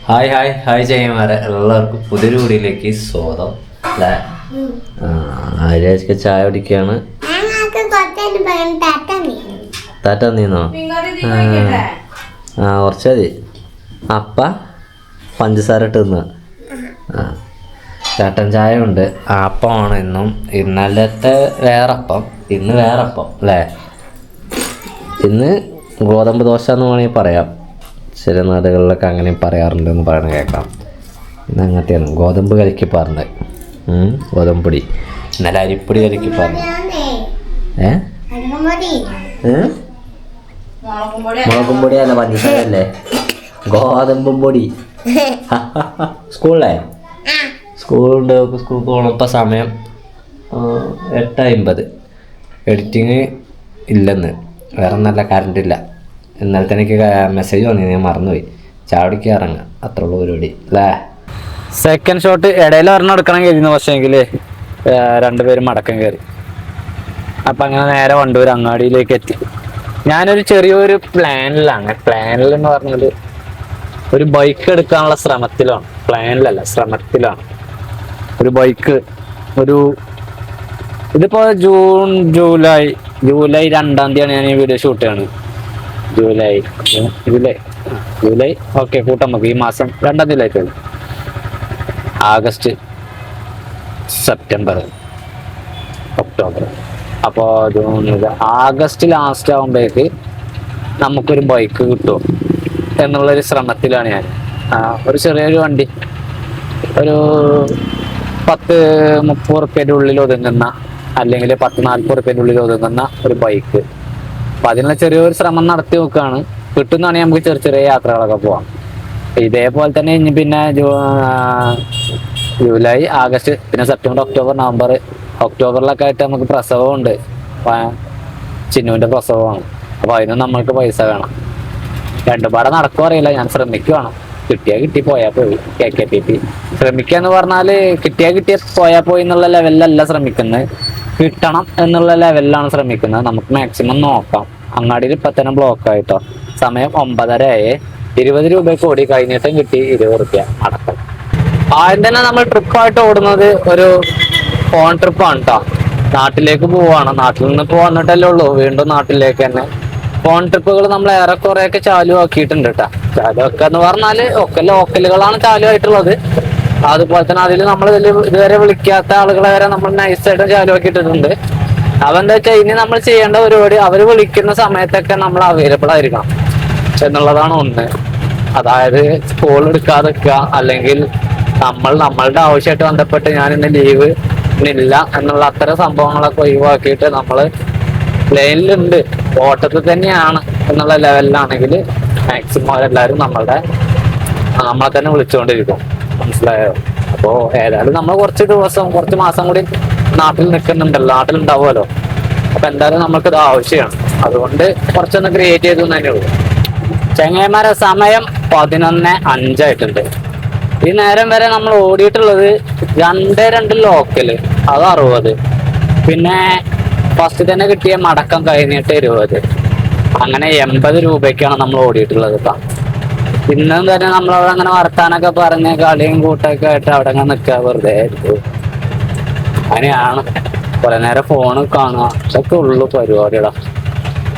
Hi hi hi ചെയ്യമാരെ എല്ലാവർക്കും പുതിയൊരു വീഡിയോയിലേക്ക് സ്വാഗതം അല്ലേ. ആര്യാഴ്ച ചായ കുടിക്കുകയാണ്. താറ്റ നീന്നോ? കുറച്ച് മതി. അപ്പ പഞ്ചസാര ഇട്ട് തിന്ന. ചേട്ടൻ ചായ ഉണ്ട്. അപ്പമാണ് ഇന്നും. ഇന്നലത്തെ വേറപ്പം, ഇന്ന് വേറപ്പം അല്ലേ. ഇന്ന് ഗോതമ്പ് ദോശ എന്ന് വേണമെങ്കിൽ പറയാം. ചില നാടുകളിലൊക്കെ അങ്ങനെ പറയാറുണ്ടെന്ന് പറയണ കേൾക്കാം. ഇന്ന് അങ്ങനത്തെയാണ് ഗോതമ്പ് കലക്കി പറഞ്ഞത്. ഗോതമ്പ് പൊടി. ഇന്നലെ അരിപ്പൊടി കലക്കി പറഞ്ഞു. മുളകും പൊടിയല്ല, പഞ്ചസാരല്ലേ, ഗോതമ്പും പൊടി. സ്കൂളിലെ സ്കൂളുണ്ട്. സ്കൂളിൽ പോകണം. ഇപ്പം സമയം 8:50. എഡിറ്റിങ് ഇല്ലെന്ന്, വേറെ നല്ല കറണ്ട് ഇല്ല. ഇന്നലത്തെ എനിക്ക് മെസ്സേജ് വന്നു, ഞാൻ മറന്നുപോയി. ചാടിക്ക് ഇറങ്ങുക, അത്ര ഉള്ള പരിപാടി അല്ലേ. സെക്കൻഡ് ഷോട്ട് ഇടയിൽ ഒരെണ്ണം എടുക്കണം കരുതുന്നു, പക്ഷേങ്കിൽ രണ്ടുപേരും മടക്കം കയറി. അപ്പം അങ്ങനെ നേരെ വണ്ടൂർ അങ്ങാടിയിലേക്ക് എത്തി. ഞാനൊരു ചെറിയൊരു പ്ലാനിലാണ്. പ്ലാനിലെന്ന് പറഞ്ഞാൽ ഒരു ബൈക്ക് എടുക്കാനുള്ള ശ്രമത്തിലാണ്. പ്ലാനിലല്ല, ശ്രമത്തിലാണ്. ഒരു ബൈക്ക് ഇതിപ്പോൾ ജൂലൈ 2-ാം തീയതിയാണ് ഞാൻ ഈ വീഡിയോ ഷൂട്ട് ചെയ്യണത്. ജൂലൈ ഓക്കെ കൂട്ടാൻ നമുക്ക്. ഈ മാസം 2-ാം തീയതി ആഗസ്റ്റ്, സെപ്റ്റംബർ, ഒക്ടോബർ. അപ്പോൾ ആഗസ്റ്റ് ലാസ്റ്റ് ആകുമ്പോഴേക്ക് നമുക്കൊരു ബൈക്ക് കിട്ടും എന്നുള്ളൊരു ശ്രമത്തിലാണ് ഞാൻ. ഒരു ചെറിയൊരു വണ്ടി, ഒരു 10-30 റുപ്യേൻ്റെ ഉള്ളിൽ ഒതുങ്ങുന്ന, അല്ലെങ്കിൽ 10-40 ഉള്ളിൽ ഒതുങ്ങുന്ന ഒരു ബൈക്ക്. അപ്പം അതിനുള്ള ചെറിയൊരു ശ്രമം നടത്തി നോക്കുകയാണ്. കിട്ടുന്നതാണെങ്കിൽ നമുക്ക് ചെറിയ ചെറിയ യാത്രകളൊക്കെ പോവാം. ഇതേപോലെ തന്നെ ഇനി പിന്നെ ജൂലൈ, ആഗസ്റ്റ്, പിന്നെ സെപ്റ്റംബർ, ഒക്ടോബർ, നവംബർ. ഒക്ടോബറിലൊക്കെ ആയിട്ട് നമുക്ക് പ്രസവമുണ്ട്. ചിന്നുവിൻ്റെ പ്രസവമാണ്. അപ്പോൾ അതിനും നമ്മൾക്ക് പൈസ വേണം. രണ്ടുപാടെ നടക്കും അറിയില്ല, ഞാൻ ശ്രമിക്കുവാണ്. കിട്ടി പോയാൽ പോയി. KKPP ശ്രമിക്കുക എന്ന് പറഞ്ഞാൽ കിട്ടിയ പോയാൽ പോയി എന്നുള്ള ലെവലിലല്ല ശ്രമിക്കുന്നത്, കിട്ടണം എന്നുള്ള ലെവലിലാണ് ശ്രമിക്കുന്നത്. നമുക്ക് മാക്സിമം നോക്കാം. അങ്ങാടിയിൽ ഇപ്പം തന്നെ ബ്ലോക്കായിട്ടോ. സമയം 9:30 20 രൂപയ്ക്ക് ഓടി, കഴിഞ്ഞിട്ടും കിട്ടി 20 റുപ്യ അടക്കം. ആദ്യം തന്നെ നമ്മൾ ട്രിപ്പായിട്ട് ഓടുന്നത് ഒരു ഫോൺ ട്രിപ്പാണ് കേട്ടോ. നാട്ടിലേക്ക് പോവാണ്. നാട്ടിൽ നിന്ന് ഇപ്പോൾ വന്നിട്ടല്ലേ ഉള്ളൂ, വീണ്ടും നാട്ടിലേക്ക് തന്നെ. ഫോൺ ട്രിപ്പുകൾ നമ്മൾ ഏറെക്കുറെയൊക്കെ ചാലു ആക്കിയിട്ടുണ്ട് കേട്ടോ. ചാലുവൊക്കെ എന്ന് പറഞ്ഞാൽ ഒക്കെ ലോക്കലുകളാണ് ചാലു ആയിട്ടുള്ളത്. അതുപോലെ തന്നെ അതിൽ നമ്മൾ ഇതുവരെ വിളിക്കാത്ത ആളുകളെ വരെ നമ്മൾ നൈസായിട്ട് ചാലു ആക്കിയിട്ടുണ്ട്. അതെന്താ വെച്ചാൽ ഇനി നമ്മൾ ചെയ്യേണ്ട പരിപാടി, അവർ വിളിക്കുന്ന സമയത്തൊക്കെ നമ്മൾ അവൈലബിൾ ആയിരിക്കണം എന്നുള്ളതാണ് ഒന്ന്. അതായത് കോൾ എടുക്കാതെ വെക്കുക, അല്ലെങ്കിൽ നമ്മളുടെ ആവശ്യമായിട്ട് ബന്ധപ്പെട്ട് ഞാൻ ഇന്ന് ലീവ് ഇല്ല എന്നുള്ള അത്തരം സംഭവങ്ങളൊക്കെ ഒഴിവാക്കിയിട്ട് നമ്മൾ ലൈനിലുണ്ട്, ഓട്ടത്തിൽ തന്നെയാണ് എന്നുള്ള ലെവലിലാണെങ്കിൽ മാക്സിമം അവരെല്ലാവരും നമ്മളെ തന്നെ വിളിച്ചുകൊണ്ടിരിക്കും. മനസ്സിലായോ? അപ്പോൾ ഏതായാലും നമ്മൾ കുറച്ച് മാസം കൂടി നാട്ടിൽ നാട്ടിലുണ്ടാവുമല്ലോ. അപ്പൊ എന്തായാലും നമുക്കിത് ആവശ്യമാണ്. അതുകൊണ്ട് കുറച്ചൊന്ന് ക്രിയേറ്റ് ചെയ്തു തന്നെ ഉള്ളൂ. ചെങ്ങായിമാരെ സമയം 11:05 ആയിട്ടുണ്ട്. ഈ നേരം വരെ നമ്മൾ ഓടിയിട്ടുള്ളത് 2 ലോക്കല്, അത് 60. പിന്നെ ഫസ്റ്റ് തന്നെ കിട്ടിയ മടക്കം കഴിഞ്ഞിട്ട് 20. അങ്ങനെ 80 രൂപയ്ക്കാണ് നമ്മൾ ഓടിയിട്ടുള്ളത്. ഇപ്പം ഇന്നും തന്നെ നമ്മളവിടെ അങ്ങനെ വർത്താനൊക്കെ പറഞ്ഞ് കളിയും കൂട്ടൊക്കെ ആയിട്ട് അവിടെ അങ്ങനെ നിൽക്കുക, വെറുതെ അങ്ങനെയാണ്. കുറെ നേരം ഫോണ് കാണുക, അതൊക്കെ ഉള്ളു പരിപാടിയുടെ.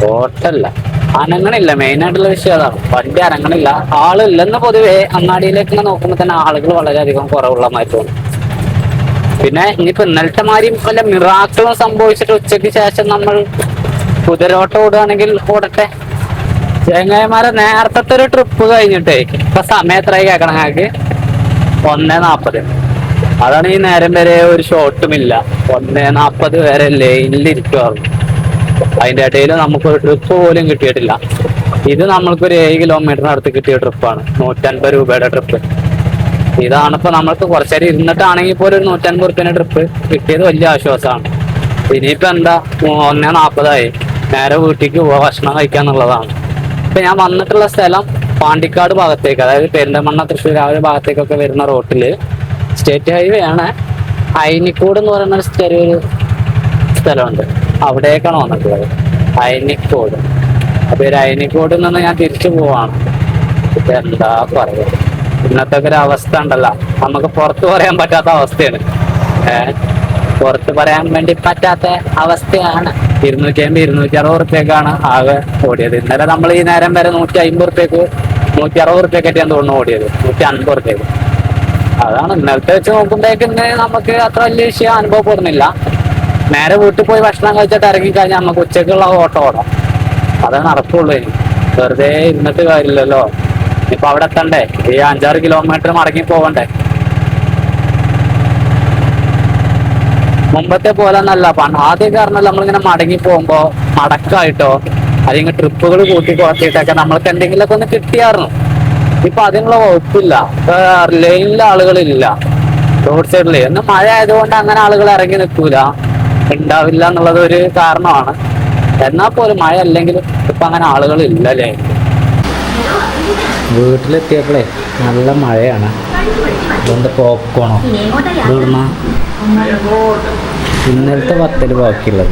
ഓട്ടല്ല, അനങ്ങണില്ല. മെയിനായിട്ടുള്ള വിഷയം അതാണ്, വണ്ടി അനങ്ങണില്ല. ആളില്ലെന്ന് പൊതുവേ അങ്ങാടിയിലേക്ക് നോക്കുമ്പോൾ തന്നെ ആളുകൾ വളരെയധികം കുറവുള്ള മാതിരി തോന്നും. പിന്നെ ഇനിയിപ്പോൾ ഇന്നലത്തെ മാതിരി വല്ല മിറാക്കളും സംഭവിച്ചിട്ട് ഉച്ചയ്ക്ക് ശേഷം നമ്മൾ കുതിരോട്ടം ഓടുകയാണെങ്കിൽ ഓടട്ടെ. ചെങ്ങായിമാരെ നേരത്തെ ഒരു ട്രിപ്പ് കഴിഞ്ഞിട്ടേ ഇപ്പൊ സമയം എത്രയായി കേൾക്കണം ഞങ്ങൾക്ക്? 1:40. അതാണ് ഈ നേരം വരെ ഒരു ഷോട്ടുമില്ല. 1:40 വരെ ലൈനിലിരിക്കുവായിരുന്നു. അതിൻ്റെ ഇടയിൽ നമുക്കൊരു ട്രിപ്പ് പോലും കിട്ടിയിട്ടില്ല. ഇത് നമ്മൾക്കൊരു 7 കിലോമീറ്ററിനടുത്ത് കിട്ടിയ ട്രിപ്പാണ്, 150 രൂപയുടെ ട്രിപ്പ്. ഇതാണിപ്പോ നമ്മൾക്ക് കുറച്ചേരം ഇരുന്നിട്ടാണെങ്കിൽ പോലും ഒരു 150 റുപ്യേന്റെ ട്രിപ്പ് കിട്ടിയത് വലിയ ആശ്വാസമാണ്. ഇനിയിപ്പോ എന്താ 1:40 നേരെ വീട്ടിലേക്ക് പോവാ, ഭക്ഷണം കഴിക്കാന്നുള്ളതാണ്. ഇപ്പൊ ഞാൻ വന്നിട്ടുള്ള സ്ഥലം പാണ്ടിക്കാട് ഭാഗത്തേക്ക്, അതായത് പെരിന്തൽമണ്ണ തൃശ്ശൂർ ആ ഒരു ഭാഗത്തേക്കൊക്കെ വരുന്ന റോട്ടില് സ്റ്റേറ്റ് ഹൈവേ ആണ്. അയിനിക്കോട് എന്ന് പറയുന്ന ചെറിയൊരു സ്ഥലമുണ്ട്, അവിടേക്കാണ് വന്നിട്ടുള്ളത്. അപ്പൊ അയനിക്കോട് നിന്ന് ഞാൻ തിരിച്ചു പോവാണ്. ഇപ്പൊ എന്താ പറയുക, ഇന്നത്തെ ഒരു അവസ്ഥ ഉണ്ടല്ലോ, നമുക്ക് പുറത്തു പറയാൻ പറ്റാത്ത അവസ്ഥയാണ്. പുറത്ത് പറയാൻ വേണ്ടി പറ്റാത്ത അവസ്ഥയാണ്. 250-260 ആകെ ഓടിയത്. ഇന്നലെ നമ്മൾ ഈ നേരം വരെ 150 160 തോന്നുന്നു ഓടിയത്, 150. അതാണ് ഇന്നലത്തെ വെച്ച് നോക്കുമ്പോഴേക്ക് ഇന്ന് നമുക്ക് അത്ര വലിയ വിഷയം അനുഭവപ്പെടുന്നില്ല. നേരെ വീട്ടിൽ പോയി ഭക്ഷണം കഴിച്ചിട്ട് ഇറങ്ങിക്കഴിഞ്ഞാൽ നമുക്ക് ഉച്ചക്കുള്ള ഓട്ടം ഓടാം. അതേ നടക്കുള്ളൂ. ഇനി വെറുതെ ഇരുന്നിട്ട് കാര്യമില്ലല്ലോ. ഇപ്പൊ അവിടെ എത്തണ്ടേ, ഈ 5-6 കിലോമീറ്റർ മടങ്ങി പോകണ്ടേ. മുമ്പത്തെ പോലെ എന്നല്ല, ആദ്യം കാരണമല്ല നമ്മളിങ്ങനെ മടങ്ങി പോകുമ്പോ മടക്കായിട്ടോ അല്ലെങ്കിൽ ട്രിപ്പുകൾ കൂട്ടി കുറച്ചിട്ടൊക്കെ നമ്മൾക്ക് എന്തെങ്കിലുമൊക്കെ ഒന്ന് കിട്ടിയായിരുന്നു. ഇപ്പൊ അതിനുള്ള വകുപ്പില്ല. ഇപ്പൊ ലൈനിലെ ആളുകളില്ല, റോഡ് സൈഡിൽ. എന്ന് മഴ ആയതുകൊണ്ട് അങ്ങനെ ആളുകൾ ഇറങ്ങി നിൽക്കൂല, ഉണ്ടാവില്ല എന്നുള്ളത് ഒരു കാരണമാണ്. എന്നാൽ പോലും മഴ അല്ലെങ്കിലും ഇപ്പൊ അങ്ങനെ ആളുകൾ ഇല്ലല്ലേ. വീട്ടിലെത്തിയപ്പോഴേ നല്ല മഴയാണ്. അതുകൊണ്ട് പോപ്കോണോ ഇന്നലത്തെ വത്തല് ബാക്കിയുള്ളത്,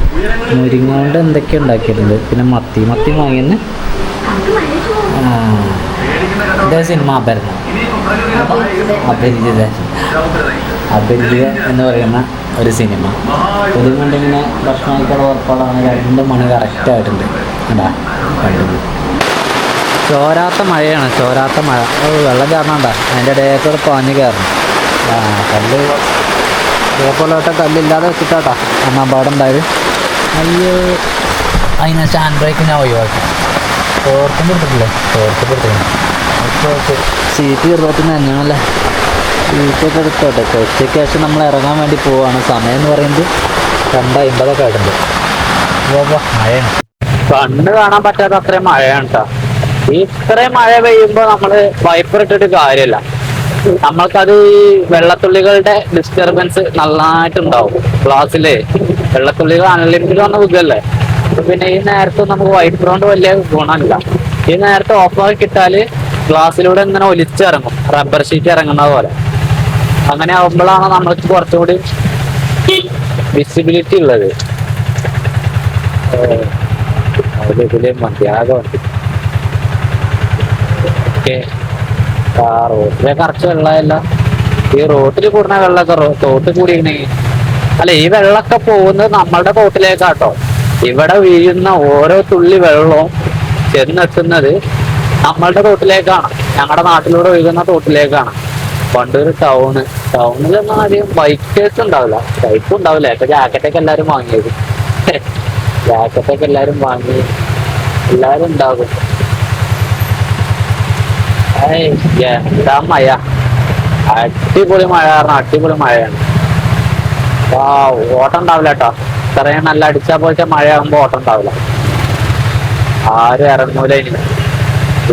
മുരിങ്ങ കൊണ്ട് എന്തൊക്കെ ഉണ്ടാക്കിയിട്ടുണ്ട്. പിന്നെ മത്തി വാങ്ങിയെന്ന് ഇതേ സിനിമ അപരിചിത എന്ന് പറയുന്ന ഒരു സിനിമ. ഇതും കൊണ്ടിങ്ങനെ ഭക്ഷണം കഴിക്കാൻ ഉറപ്പാടാണ്. 2 മണി കറക്റ്റായിട്ടുണ്ട്. എന്താ കണ്ടത്, ചോരാത്ത മഴയാണ്, ചോരാത്ത മഴ. വെള്ളം ചാടണണ്ട, അതിൻ്റെ ഇടയ്ക്കൂടെ പാഞ്ഞ് കയറണം. കല്ല് ഇതേപോലത്തെ കല്ലില്ലാതെ വെച്ചിട്ടാട്ടാ അന്ന് അപകടം ഉണ്ടായത്. അയ്യോ, അതിനെ സ്റ്റാൻഡ് ബ്രേക്ക് ഞാൻ ഒഴിവാക്കി. തോർത്തും കൊടുത്തിട്ടില്ലേ, സീറ്റ് ചെറുപ്പത്തിന് തന്നെയാണല്ലേ. സീറ്റൊക്കെ എടുത്തോട്ടെ. ഉച്ചയ്ക്ക് ശേഷം നമ്മൾ ഇറങ്ങാൻ വേണ്ടി പോവാണ്. സമയം എന്ന് പറയുന്നത് 2:50 ആയിട്ടുണ്ട്. മഴയാണ്, കണ്ണ് കാണാൻ പറ്റാത്ത അത്രയും മഴയാണ് കേട്ടോ. ഇത്രയും മഴ പെയ്യുമ്പോൾ നമ്മൾ വൈപ്പർ ഇട്ടിട്ട് കാര്യമില്ല. നമ്മൾക്കത് ഈ വെള്ളത്തുള്ളികളുടെ ഡിസ്റ്റർബൻസ് നന്നായിട്ടുണ്ടാവും. ഗ്ലാസ്സില് വെള്ളത്തുള്ളികൾ അൺലിമിറ്റഡ് വന്ന ബുദ്ധല്ലേ. പിന്നെ ഈ നേരത്തെ നമുക്ക് വൈപ്പർ കൊണ്ട് വലിയ ഗുണമില്ല. ഈ നേരത്തെ ഓഫാക്കി ഇട്ടാല് ഗ്ലാസ്സിലൂടെ ഇങ്ങനെ ഒലിച്ചിറങ്ങും, റബ്ബർ ഷീറ്റ് ഇറങ്ങുന്ന പോലെ. അങ്ങനെ ആവുമ്പോഴാണ് നമ്മൾക്ക് കുറച്ചുകൂടി വിസിബിലിറ്റി ഉള്ളത്. ഇതില് മതിയാകും. റോട്ടിലെ കറച്ച് വെള്ളമല്ല, ഈ റോട്ടിൽ കൂടുന്ന വെള്ളമൊക്കെ തോട്ടിൽ കൂടിയിരുന്നെങ്കിൽ. അല്ല, ഈ വെള്ളമൊക്കെ പോകുന്നത് നമ്മളുടെ തോട്ടിലേക്കാട്ടോ. ഇവിടെ വീഴുന്ന ഓരോ തുള്ളി വെള്ളവും ചെന്നെത്തുന്നത് നമ്മളുടെ തോട്ടിലേക്കാണ്, ഞങ്ങളുടെ നാട്ടിലൂടെ ഒഴുകുന്ന തോട്ടിലേക്കാണ്. പണ്ടൊരു ടൗണിലൊന്നും ആദ്യം ബൈക്കേഴ്സ് ഉണ്ടാവില്ല, ബൈക്കും ഉണ്ടാവില്ല. ഇപ്പൊ ജാക്കറ്റൊക്കെ എല്ലാരും വാങ്ങിയത്, ജാക്കറ്റൊക്കെ എല്ലാരും വാങ്ങി, എല്ലാരും ഉണ്ടാകും. എന്താ മഴ, അടിപൊളി മഴ. കാരണം അടിപൊളി മഴയാണ്. ഓട്ടം ഉണ്ടാവില്ല കേട്ടോ. ഇത്രയും നല്ല അടിച്ചാ പോലത്തെ മഴയാകുമ്പോ ഓട്ടം ഉണ്ടാവില്ല. ആരും ഇറങ്ങൂല.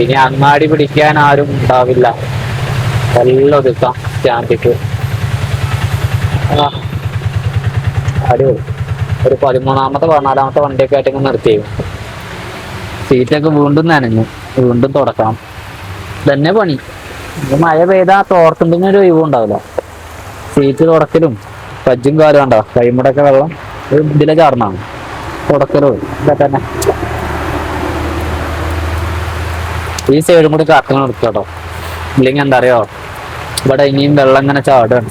ഇനി അങ്ങാടി പിടിക്കാൻ ആരും ഉണ്ടാവില്ല. എല്ലാം ഒതുക്കാം സ്റ്റാൻഡിക്ക്. അടിപൊളി. ഒരു 13-ാമത്തെ 14-ാമത്തെ വണ്ടിയൊക്കെ ആയിട്ട് നിർത്തി. സീറ്റൊക്കെ വീണ്ടും നനഞ്ഞു, വീണ്ടും തുടക്കണം. തന്നെ പണി. മഴ പെയ്താ തോർത്തുണ്ടെങ്കിൽ ഒരു ഒഴിവും ഉണ്ടാവില്ല. സീറ്റ് തുടക്കലും കജ്ജും കാലും ഉണ്ടോ, കൈമുടൊക്കെ വെള്ളം ഇതിലെ ചാർന്നാണ്. തുടക്കലും ഇതൊക്കെ തന്നെ. ഈ സൈഡും കൂടി കറക്കം എടുക്കുക കേട്ടോ, ഇല്ലെങ്കിൽ എന്താ അറിയോ, ഇവിടെ ഇനിയും വെള്ളം ഇങ്ങനെ ചാടുകയാണ്.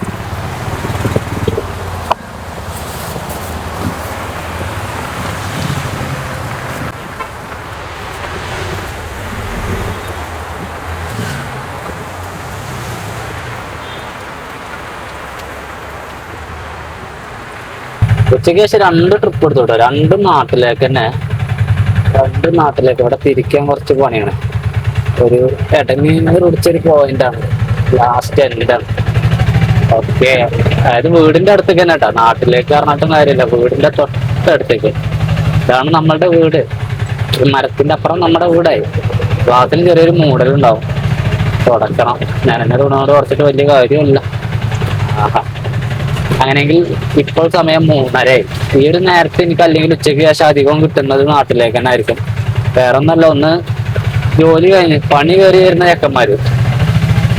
ഉച്ചയ്ക്ക് ശേഷം 2 ട്രിപ്പ് എടുത്തു കേട്ടോ. 2 നാട്ടിലേക്ക് തന്നെ, 2 നാട്ടിലേക്ക്. ഇവിടെ തിരിക്കാൻ കുറച്ച് പണിയാണ്. ഒരു ഇടങ്ങീന്ന് പിടിച്ചൊരു പോയിന്റാണ്, ലാസ്റ്റ് എൻഡാണ്. ഓക്കെ, അതായത് വീടിന്റെ അടുത്തേക്ക് തന്നെ കേട്ടോ. നാട്ടിലേക്ക് പറഞ്ഞിട്ടും കാര്യമില്ല, വീടിന്റെ തൊട്ടടുത്തേക്ക്. ഇതാണ് നമ്മളുടെ വീട്. മരത്തിന്റെ അപ്പുറം നമ്മുടെ വീടായി. ക്ലാസ്സിൽ ചെറിയൊരു മൂടലുണ്ടാവും, തുടക്കണം. ഞാൻ എന്നെ തുണോട് കുറച്ചിട്ട് വലിയ കാര്യമല്ല. ആഹാ, അങ്ങനെയെങ്കിൽ ഇപ്പോൾ സമയം 3:30. ഈ ഒരു നേരത്തെ എനിക്ക് അല്ലെങ്കിൽ ഉച്ചയ്ക്ക് ശേഷം അധികം കിട്ടുന്നത് നാട്ടിലേക്ക് തന്നെ ആയിരിക്കും. വേറെ ഒന്നല്ല, ഒന്ന് ജോലി കഴിഞ്ഞ് പണി കയറി വരുന്ന ചെക്കന്മാര്,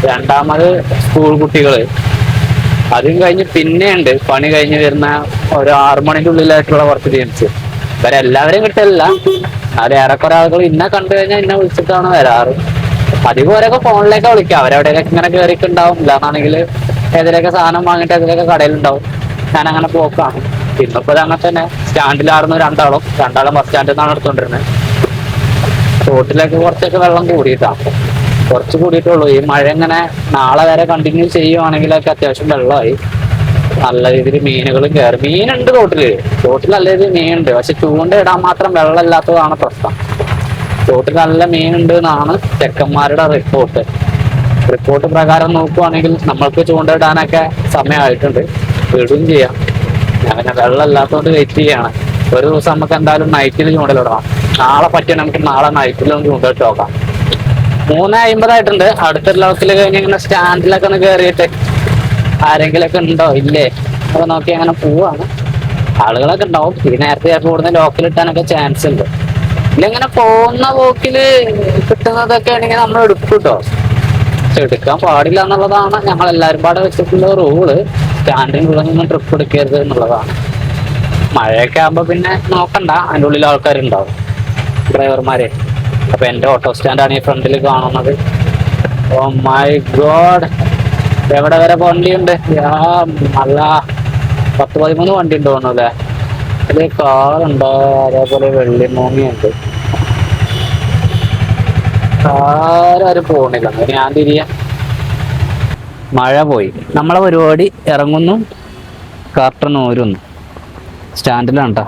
രണ്ടാമത് സ്കൂൾ കുട്ടികള്, അതും കഴിഞ്ഞ് പിന്നെയുണ്ട് പണി കഴിഞ്ഞ് വരുന്ന ഒരു 6 മണിന്റെ ഉള്ളിലായിട്ടുള്ള കുറച്ച് ടീംസ്. ഇവരെല്ലാവരെയും കിട്ടില്ല. അത് ഏറെക്കുറെ ആളുകൾ ഇന്നെ കണ്ടു കഴിഞ്ഞാൽ ഇന്നെ വിളിച്ചിട്ടാണ് വരാറ്. അധികം ഓരൊക്കെ ഫോണിലേക്ക് വിളിക്കാം, അവരെവിടെയൊക്കെ ഇങ്ങനെ കയറിയിട്ടുണ്ടാവും. ഇല്ലാന്നാണെങ്കിൽ ഏതിലൊക്കെ സാധനം വാങ്ങിയിട്ട് ഏതിലൊക്കെ കടയിലുണ്ടാവും. ഞാൻ അങ്ങനെ പോക്കാണ്. ഇന്നിപ്പോ അങ്ങനെ തന്നെ സ്റ്റാൻഡിലായിരുന്നു രണ്ടാളും ബസ് സ്റ്റാൻഡിൽ നിന്നാണ് എടുത്തോണ്ടിരുന്നത്. റോട്ടിലേക്ക് കുറച്ചൊക്കെ വെള്ളം കൂടിയിട്ടാണ്, കുറച്ച് കൂടിയിട്ടുള്ളൂ. ഈ മഴ ഇങ്ങനെ നാളെ വരെ കണ്ടിന്യൂ ചെയ്യുവാണെങ്കിലൊക്കെ അത്യാവശ്യം വെള്ളമായി നല്ല രീതിയിൽ മീനുകളും കയറി. മീനുണ്ട് തോട്ടിൽ നല്ല രീതിയിൽ മീനുണ്ട്. പക്ഷെ ചൂണ്ട ഇടാൻ മാത്രം വെള്ളം ഇല്ലാത്തതാണ് പ്രശ്നം. തോട്ടിൽ നല്ല മീനുണ്ട് എന്നാണ് ചെക്കന്മാരുടെ റിപ്പോർട്ട് പ്രകാരം നോക്കുവാണെങ്കിൽ നമ്മൾക്ക് ചൂണ്ടയിടാനൊക്കെ സമയമായിട്ടുണ്ട്, ഇടുകയും ചെയ്യാം. ഞാൻ പിന്നെ വെള്ളം ഇല്ലാത്തതുകൊണ്ട് വെയിറ്റ് ചെയ്യാണ്. ഒരു ദിവസം നമുക്ക് എന്തായാലും നൈറ്റിൽ ചൂണ്ടലിടാം. നാളെ പറ്റിയ നമുക്ക് നാളെ നൈറ്റിലൊന്ന് ചൂണ്ടയിട്ട് നോക്കാം. 3:50 അടുത്തൊരു ലോക്കിൽ കഴിഞ്ഞ് ഇങ്ങനെ സ്റ്റാൻഡിലൊക്കെ ഒന്ന് കയറിയിട്ട് ആരെങ്കിലൊക്കെ ഉണ്ടോ ഇല്ലേ അപ്പൊ നോക്കി അങ്ങനെ പോവാണ്. ആളുകളൊക്കെ ഉണ്ടാവും. ഈ നേരത്തെ ചിലപ്പോൾ ഇവിടുന്ന് ലോക്കലിട്ടാനൊക്കെ ചാൻസ് ഉണ്ട്. ഇങ്ങനെ പോകുന്ന പോക്കില് കിട്ടുന്നതൊക്കെ ആണെങ്കിൽ നമ്മൾ എടുക്കും കേട്ടോ. പക്ഷെ എടുക്കാൻ പാടില്ല എന്നുള്ളതാണ് ഞങ്ങൾ എല്ലാവരും പാടെ വെച്ചിട്ടുള്ള റൂള്. സ്റ്റാൻഡിനുള്ളിൽ ട്രിപ്പ് എടുക്കരുത് എന്നുള്ളതാണ്. മഴയൊക്കെ ആകുമ്പോ പിന്നെ നോക്കണ്ട, അതിൻ്റെ ഉള്ളിൽ ആൾക്കാരുണ്ടാവും, ഡ്രൈവർമാരെ. അപ്പൊ എന്റെ ഓട്ടോ സ്റ്റാൻഡാണ് ഈ ഫ്രണ്ടിൽ കാണുന്നത്. ഓ മൈ ഗോഡ്, എവിടെ വരെ വണ്ടിയുണ്ട്? നല്ല 10-13 വണ്ടി ഉണ്ട് തോന്നുന്നു അല്ലേ. അതിൽ കാറുണ്ട്, അതേപോലെ വെള്ളിമൂങ്ങിയുണ്ട്. ആരും പോണില്ല. ഞാൻ തിരിയാ. മഴ പോയി, നമ്മളെ പരിപാടി ഇറങ്ങുന്നു, കർട്ടൻ ഊരുന്നു. സ്റ്റാൻഡിലാണ് കേട്ടോ.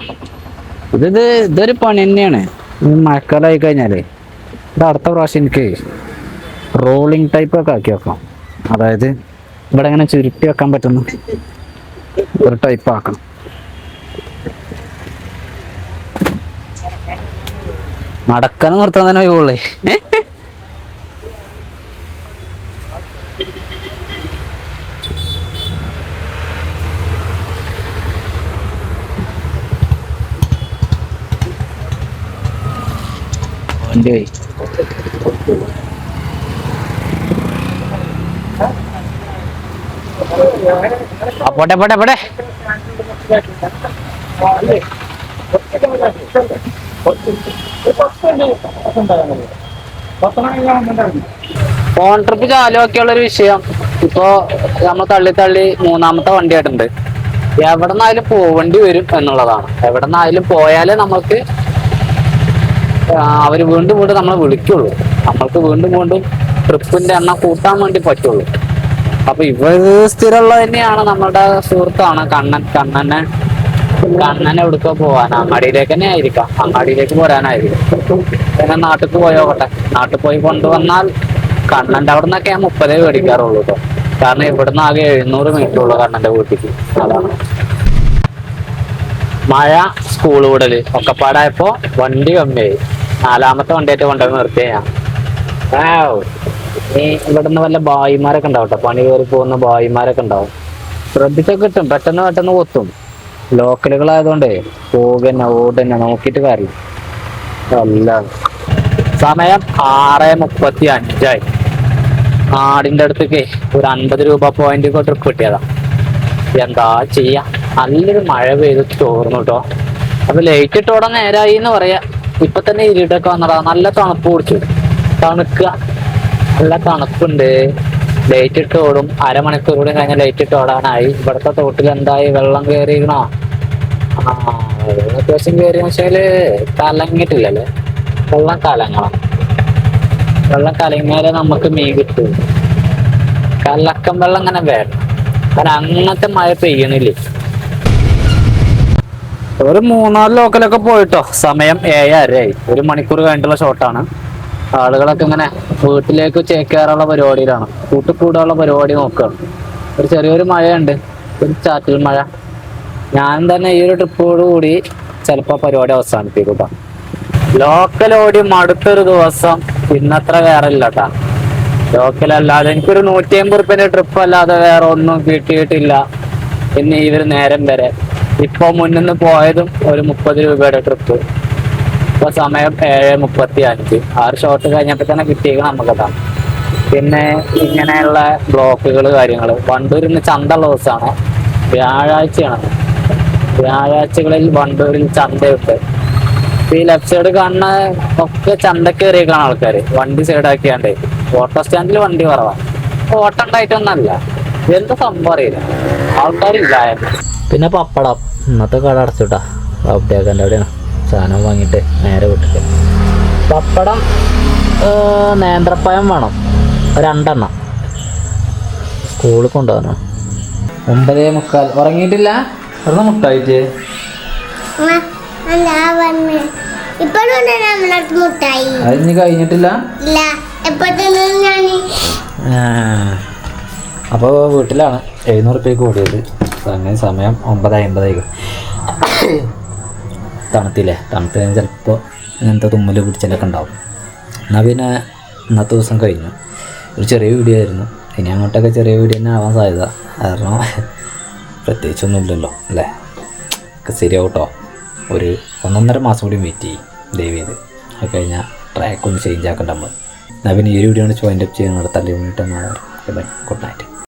ഇതൊരു പണി തന്നെയാണ്. മഴക്കാലമായി കഴിഞ്ഞാലേ ഇത് അടുത്ത പ്രാവശ്യം എനിക്ക് റോളിംഗ് ടൈപ്പൊക്കെ ആക്കി വെക്കാം. അതായത് ഇവിടെ ഇങ്ങനെ ചുരുട്ടി വെക്കാൻ പറ്റുന്ന ഒരു ടൈപ്പ് ആക്കണം. നടക്കാൻ നിർത്താൻ തന്നെ ഒഴിവുള്ളേ. വണ്ടി പോയി. പോട്ടെ പോട്ടെ പോട്ടെ. ഫോൺ ട്രിപ്പ് ചാലുവാക്കിയുള്ളൊരു വിഷയം ഇപ്പോ നമ്മൾ തള്ളി 3ാമത്തെ വണ്ടിയായിട്ടുണ്ട്. എവിടെ നിന്നായാലും പോവേണ്ടി വരും എന്നുള്ളതാണ്. എവിടെ നിന്നായാലും പോയാലേ നമുക്ക് അവര് വീണ്ടും നമ്മളെ വിളിക്കുള്ളൂ. നമ്മൾക്ക് വീണ്ടും ട്രിപ്പിന്റെ എണ്ണം കൂട്ടാൻ വേണ്ടി പറ്റുള്ളൂ. അപ്പൊ ഇവര് സ്ഥിരമുള്ളത് തന്നെയാണ്. നമ്മുടെ സുഹൃത്താണ് കണ്ണനെ എവിടുക്കോ പോവാൻ, അങ്ങാടിയിലേക്ക് തന്നെ ആയിരിക്കാം. അങ്ങാടിയിലേക്ക് പോരാനായിരിക്കും. പിന്നെ നാട്ടിൽ പോയോട്ടെ. നാട്ടിൽ പോയി കൊണ്ടുവന്നാൽ കണ്ണന്റെ അവിടെ നിന്നൊക്കെ ഞാൻ 30 മേടിക്കാറുള്ളൂ കേട്ടോ. കാരണം ഇവിടുന്ന് ആകെ 700 മീറ്റർ ഉള്ളൂ കണ്ണന്റെ വീട്ടിക്ക്. അതാണ് മഴ, സ്കൂൾ വിടല് ഒക്കെ പാടായപ്പോ വണ്ടി കമ്മിയായി. 4ാമത്തെ വണ്ടിയായിട്ട് കൊണ്ടുപോയി നിർത്തിയ ഞാൻ. നീ ഇവിടുന്ന് വല്ല ബായിമാരൊക്കെ ഉണ്ടാവും കേട്ടോ. പണി കയറി പോകുന്ന ബായിമാരൊക്കെ ഉണ്ടാവും. ശ്രദ്ധിച്ചൊക്കെ കിട്ടും, പെട്ടെന്ന് കൊത്തും. ലോക്കലുകളായതുകൊണ്ടേ ഓടന്നെ നോക്കിയിട്ട് കാര്യമില്ല. അല്ല, സമയം 6:35. നാടിന്റെ അടുത്തേക്ക് ഒരു 50 രൂപ പോയിന്റ് ട്രിപ്പ് കിട്ടിയതാ. എന്താ ചെയ്യാ, നല്ലൊരു മഴ പെയ്ത് ചോർന്നു കേട്ടോ. അപ്പൊ ലേറ്റ് ഇട്ടോടെ നേരായി എന്ന് പറയാ. ഇപ്പൊ തന്നെ ഇരുട്ടൊക്കെ വന്നടാ. നല്ല തണുപ്പ് കുടിച്ചു. നല്ല തണുപ്പുണ്ട്. ലൈറ്റ് ഇട്ട് ഓടും. അരമണിക്കൂർ കൂടി കഴിഞ്ഞാൽ ലൈറ്റ് ഇട്ട് ഓടാനായി. ഇവിടുത്തെ തോട്ടിൽ എന്തായി, വെള്ളം കയറിയിരുന്നോ? വെള്ളം അത്യാവശ്യം കയറിയ വെച്ചാല് കലങ്ങിട്ടില്ലല്ലേ. വെള്ളം കലങ്ങിയാലേ നമുക്ക് മീൻ കിട്ടും. കലക്കം വെള്ളം ഇങ്ങനെ വേണം. കാരണം അങ്ങനത്തെ മഴ പെയ്യണില്ലേ. ഒരു 3-4 ലോക്കലൊക്കെ പോയിട്ടോ. സമയം 7:30. 1 മണിക്കൂർ കഴിഞ്ഞിട്ടുള്ള ഷോട്ടാണ്. ആളുകളൊക്കെ ഇങ്ങനെ വീട്ടിലേക്ക് ചേക്കേറാനുള്ള പരിപാടിയിലാണ്. കൂടാനുള്ള പരിപാടി നോക്കുകയാണ്. ഒരു ചെറിയൊരു മഴയുണ്ട്, ഒരു ചാറ്റൽ മഴ. ഞാൻ തന്നെ ഈ ഒരു ട്രിപ്പോട് കൂടി ചിലപ്പോ പരിപാടി അവസാനിപ്പിക്കും കേട്ടോ. ലോക്കൽ ഓടി മടുത്തൊരു ദിവസം ഇന്നത്ര വേറെ ഇല്ല കേട്ടാ. ലോക്കൽ അല്ലാതെ എനിക്കൊരു 150 റുപ്യന്റെ ട്രിപ്പ് അല്ലാതെ വേറെ ഒന്നും കിട്ടിയിട്ടില്ല ഇന്ന് ഈ ഒരു നേരം വരെ. ഇപ്പൊ മുന്നിന്ന് പോയതും ഒരു 30 രൂപയുടെ ട്രിപ്പ്. ഇപ്പൊ സമയം 7:35. 6 ഷോട്ട് കഴിഞ്ഞപ്പോ തന്നെ കിട്ടിയേക്കണം നമുക്കതാ. പിന്നെ ഇങ്ങനെയുള്ള ബ്ലോക്കുകൾ കാര്യങ്ങൾ. വണ്ടൂരിന്ന് ചന്തയുള്ള ദിവസമാണ്, വ്യാഴാഴ്ചയാണ്. വ്യാഴാഴ്ചകളിൽ വണ്ടൂരിൽ ചന്തയുണ്ട്. ഈ ലെഫ്റ്റ് സൈഡ് കാണുന്ന ഒക്കെ ചന്തക്ക് കയറിയേക്കാണ് ആൾക്കാര്, വണ്ടി സൈഡാക്കിയാണ്ട്. ഓട്ടോ സ്റ്റാൻഡിൽ വണ്ടി കുറവാണ്, ഓട്ടം ഉണ്ടായിട്ടൊന്നല്ല, എന്ത് സംഭവം അറിയില്ല, ആൾക്കാരില്ലായിരുന്നു. പിന്നെ പപ്പടം ഇന്നത്തെ കട അടച്ചുട്ടാ, ബാബുട്ടിയാക്കാൻ്റെ അവിടെയാണ് സാധനം വാങ്ങിയിട്ട് നേരെ വിട്ടിട്ട്. പപ്പടം നേന്ത്രപ്പഴം വേണം 2 സ്കൂളിൽ കൊണ്ടുപോകാനോ. 9:45 ഉറങ്ങിയിട്ടില്ല, അവിടെ മുട്ടായിട്ട് അതിന് കഴിഞ്ഞിട്ടില്ല. അപ്പോൾ വീട്ടിലാണ് 700 റുപ്യക്ക് ഓടിയത്. അങ്ങനെ സമയം 9:50. തണുത്തില്ലേ, തണുത്ത് കഴിഞ്ഞാൽ ചിലപ്പോൾ ഇങ്ങനത്തെ തുമ്മൽ പിടിച്ചലൊക്കെ ഉണ്ടാവും. എന്നാൽ പിന്നെ ഇന്നത്തെ ദിവസം കഴിഞ്ഞു. ഒരു ചെറിയ വീഡിയോ ആയിരുന്നു, ഇനി അങ്ങോട്ടൊക്കെ ചെറിയ വീഡിയോ തന്നെ ആവാൻ സാധ്യത. കാരണം പ്രത്യേകിച്ചൊന്നുമില്ലല്ലോ അല്ലേ, ഒക്കെ ശരിയാവും കേട്ടോ. ഒരു 1.5 മാസം കൂടി വെയിറ്റ് ചെയ്യും ദയവ് ചെയ്ത്. അത് കഴിഞ്ഞാൽ ട്രാക്ക് ഒന്ന് ചേഞ്ച് ആക്കണ്ട നമ്മൾ. എന്നാൽ പിന്നെ ഈ ഒരു വീഡിയോ ആണ് വൈൻഡ് അപ്പ് ചെയ്യാൻ നടത്താൻ വേണ്ടിയിട്ട്. Good night.